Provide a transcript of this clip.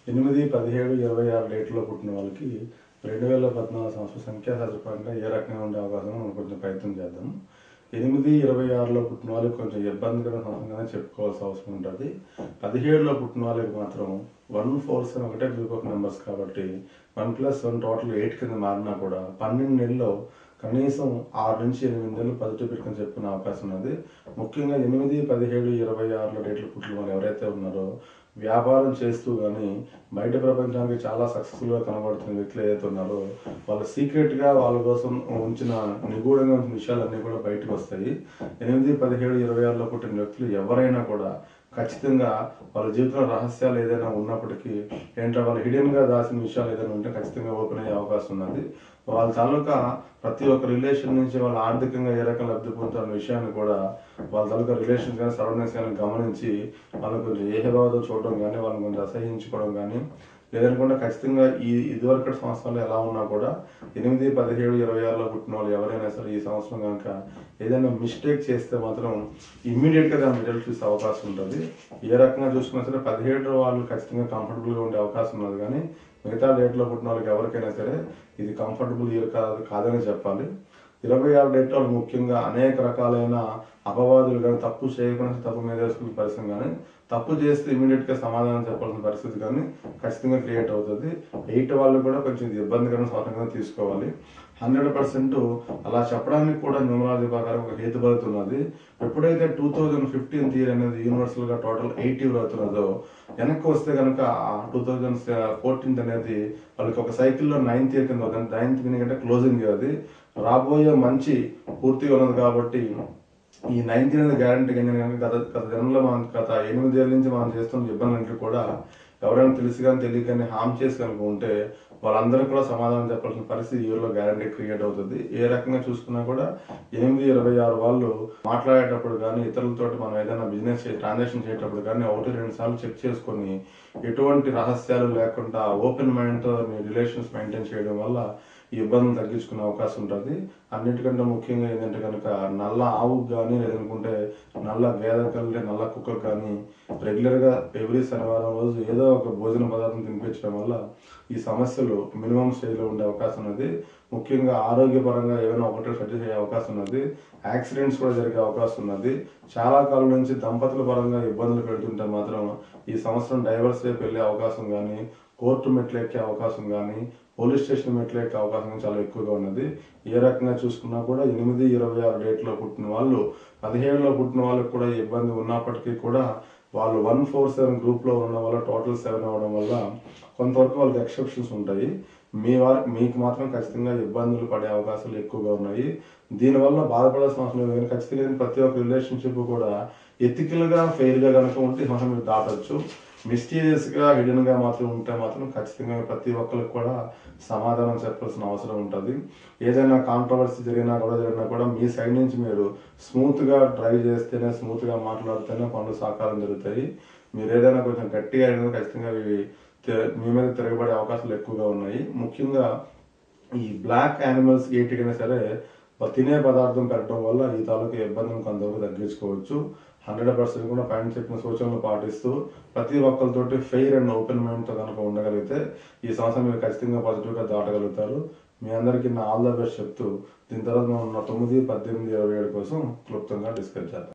8, 17, 26 డేట్లో పుట్టిన వాళ్ళకి 2014 సంవత్సరం సంఖ్యాశాస్త్రపరంగా ఏ రకంగా ఉండే అవకాశం మనం కొంచెం ప్రయత్నం చేద్దాం. 8, 26లో పుట్టిన వాళ్ళకి కొంచెం ఇబ్బందికరమైన సంవత్సరంగానే చెప్పుకోవాల్సిన అవసరం ఉంటుంది. 17లో పుట్టిన వాళ్ళకి మాత్రం 1, 4, 7 ఒకటే గ్రూప్ ఆఫ్ నెంబర్స్ కాబట్టి 1+1 టోటల్ 8 కింద మారినా కూడా 12 నెలల్లో కనీసం 6 నుంచి 8 నెలలు పాజిటివ్ పెట్టుకొని చెప్పుకునే అవకాశం ఉన్నది. ముఖ్యంగా 8, 17, 26లో డేట్లు పుట్టిన వాళ్ళు ఎవరైతే ఉన్నారో వ్యాపారం చేస్తూ కానీ బయట ప్రపంచానికి చాలా సక్సెస్ఫుల్గా కనబడుతున్న వ్యక్తులు ఏదైతే ఉన్నారో వాళ్ళు సీక్రెట్గా వాళ్ళ కోసం ఉంచిన నిగూఢంగా ఉంచిన విషయాలన్నీ కూడా బయటకు వస్తాయి. 8, 17, 26లో పుట్టిన వ్యక్తులు ఎవరైనా కూడా ఖచ్చితంగా వాళ్ళ జీవితంలో రహస్యాలు ఏదైనా ఉన్నప్పటికీ ఏంటంటే వాళ్ళు హిడెన్గా దాచిన విషయాలు ఏదైనా ఉంటే ఖచ్చితంగా ఓపెన్ అయ్యే అవకాశం ఉన్నది. వాళ్ళ తాలూకా ప్రతి ఒక్క రిలేషన్ నుంచి వాళ్ళు ఆర్థికంగా ఏ రకంగా లబ్ధి పొందుతున్న విషయాన్ని కూడా వాళ్ళ తాలూకా రిలేషన్స్ కానీ సరౌండింగ్స్ కానీ గమనించి వాళ్ళని కొంచెం ఏహభావంతో చూడడం కానీ వాళ్ళని కొంచెం అసహించుకోవడం కానీ లేదనుకుంటే ఖచ్చితంగా ఇదివరకటి సంవత్సరాలు ఎలా ఉన్నా కూడా 8, 17, 26లో పుట్టిన వాళ్ళు ఎవరైనా సరే ఈ సంవత్సరం కనుక ఏదైనా మిస్టేక్ చేస్తే మాత్రం ఇమ్మీడియట్గా దాని రిజల్ట్ చూసే అవకాశం ఉంటుంది. ఏ రకంగా చూసుకున్నా సరే 17 వాళ్ళు ఖచ్చితంగా కంఫర్టబుల్గా ఉండే అవకాశం ఉన్నది. కానీ మిగతా డేట్లో పుట్టిన వాళ్ళకి ఎవరికైనా సరే ఇది కంఫర్టబుల్ ఇయర్ కాదని చెప్పాలి. 26 డేట్ వాళ్ళు ముఖ్యంగా అనేక రకాలైన అపవాదులు కానీ తప్పు చేయకుండా తప్పు మీద వేసుకునే పరిస్థితి కానీ తప్పు చేస్తే ఇమీడియట్గా సమాధానం చెప్పాల్సిన పరిస్థితి కానీ ఖచ్చితంగా క్రియేట్ అవుతుంది. 8 వాళ్ళు కూడా కొంచెం ఇబ్బందికరమైన స్వాతంత్రంగా తీసుకోవాలి. 100% అలా చెప్పడానికి కూడా న్యూమరాలజీ ప్రకారం ఒక హేతుబద్ధత ఉన్నది. ఎప్పుడైతే 2015 ఇయర్ అనేది యూనివర్సల్గా టోటల్ 80 అవుతున్నదో వెనక్కి వస్తే కనుక 2014 అనేది వాళ్ళకి ఒక సైకిల్లో 9th ఇయర్ కింద అవుతుంది. 9th మీనింగ్ అంటే క్లోజింగ్ ఇయర్. అది రాబోయే మంచి పూర్తిగా ఉన్నది కాబట్టి ఈ 9th అనేది గ్యారంటీ గత జనంలో మనం గత 8 ఏళ్ళ నుంచి మనం చేస్తున్న ఇబ్బందులు కూడా ఎవరైనా తెలిసి కానీ తెలియక కానీ హామ్ చేసి కనుక ఉంటే వాళ్ళందరూ కూడా సమాధానం చెప్పాల్సిన పరిస్థితి ఇయర్లో గ్యారంటీ క్రియేట్ అవుతుంది. ఏ రకంగా చూసుకున్నా కూడా 8, 26 వాళ్ళు మాట్లాడేటప్పుడు కానీ ఇతరులతో మనం ఏదైనా బిజినెస్ ట్రాన్సాక్షన్ చేసేటప్పుడు కానీ 1-2 సార్లు చెక్ చేసుకొని ఎటువంటి రహస్యాలు లేకుండా ఓపెన్ మైండ్తో మీ రిలేషన్స్ మెయింటైన్ చేయడం వల్ల ఈ ఇబ్బందులు తగ్గించుకునే అవకాశం ఉంటుంది. అన్నిటికంటే ముఖ్యంగా ఏంటంటే కనుక నల్ల ఆవుకు కానీ లేదనుకుంటే నల్ల గేదె నల్ల కుక్కకు కానీ రెగ్యులర్గా ఎవ్రీ శనివారం రోజు ఏదో ఒక భోజన పదార్థం తినిపించడం వల్ల ఈ సమస్యలు మినిమం స్టేజ్లో ఉండే అవకాశం ఉన్నది. ముఖ్యంగా ఆరోగ్యపరంగా ఏమైనా ఒకటి సెట్ చేసే అవకాశం ఉన్నది. యాక్సిడెంట్స్ కూడా జరిగే అవకాశం ఉన్నది. చాలా కాలం నుంచి దంపతుల పరంగా ఇబ్బందులు పెడుతుంటే మాత్రం ఈ సంవత్సరం డైవర్స్ వైపు వెళ్ళే అవకాశం కానీ కోర్టు మెట్లు ఎక్కే అవకాశం కానీ పోలీస్ స్టేషన్ మెట్లు ఎక్కే అవకాశం చాలా ఎక్కువగా ఉన్నది. ఏ రకంగా చూసుకున్నా కూడా 8, 26 డేట్లో పుట్టిన వాళ్ళు 17లో పుట్టిన వాళ్ళకి కూడా ఇబ్బంది ఉన్నప్పటికీ కూడా వాళ్ళు 1, 4, 7 గ్రూప్లో ఉండడం వల్ల టోటల్ 7 అవ్వడం వల్ల కొంతవరకు వాళ్ళకి ఎక్సెప్షన్స్ ఉంటాయి. మీకు మాత్రం ఖచ్చితంగా ఇబ్బందులు పడే అవకాశాలు ఎక్కువగా ఉన్నాయి. దీనివల్ల బాధపడాల్సిన అవసరం లేదు. కానీ ఖచ్చితంగా ప్రతి ఒక్క రిలేషన్షిప్ కూడా ఎథికల్గా ఫెయిర్గా కనుక ఉంటే మనం మీరు దాటవచ్చు. మిస్టీరియస్గా హిడెన్గా మాత్రం ఉంటే మాత్రం ఖచ్చితంగా ప్రతి ఒక్కరికి కూడా సమాధానం చెప్పాల్సిన అవసరం ఉంటుంది. ఏదైనా కాంట్రవర్సీ జరిగినా కూడా మీ సైడ్ నుంచి మీరు స్మూత్గా డ్రైవ్ చేస్తేనే స్మూత్గా మాట్లాడితేనే పనులు సాకారం జరుగుతాయి. మీరు ఏదైనా కొంచెం గట్టిగా అయినా ఖచ్చితంగా మీ మీద తిరగబడే అవకాశాలు ఎక్కువగా ఉన్నాయి. ముఖ్యంగా ఈ బ్లాక్ యానిమల్స్ ఏటికైనా సరే తినే పదార్థం పెట్టడం వల్ల ఈ తాలూకు ఇబ్బందులను కొంతవరకు తగ్గించుకోవచ్చు. 100% కూడా పైన చెప్పిన సూచనలు పాటిస్తూ ప్రతి ఒక్కరితోటి ఫెయిర్ అండ్ ఓపెన్ మైండ్తో కనుక ఉండగలిగితే ఈ సంవత్సరం మీరు ఖచ్చితంగా పాజిటివ్గా దాటగలుగుతారు. మీ అందరికీ నా ఆల్ ద బెస్ట్ చెప్తూ దీని తర్వాత మనం 9, 18, 27 కోసం క్లుప్తంగా డిస్కస్ చేద్దాం.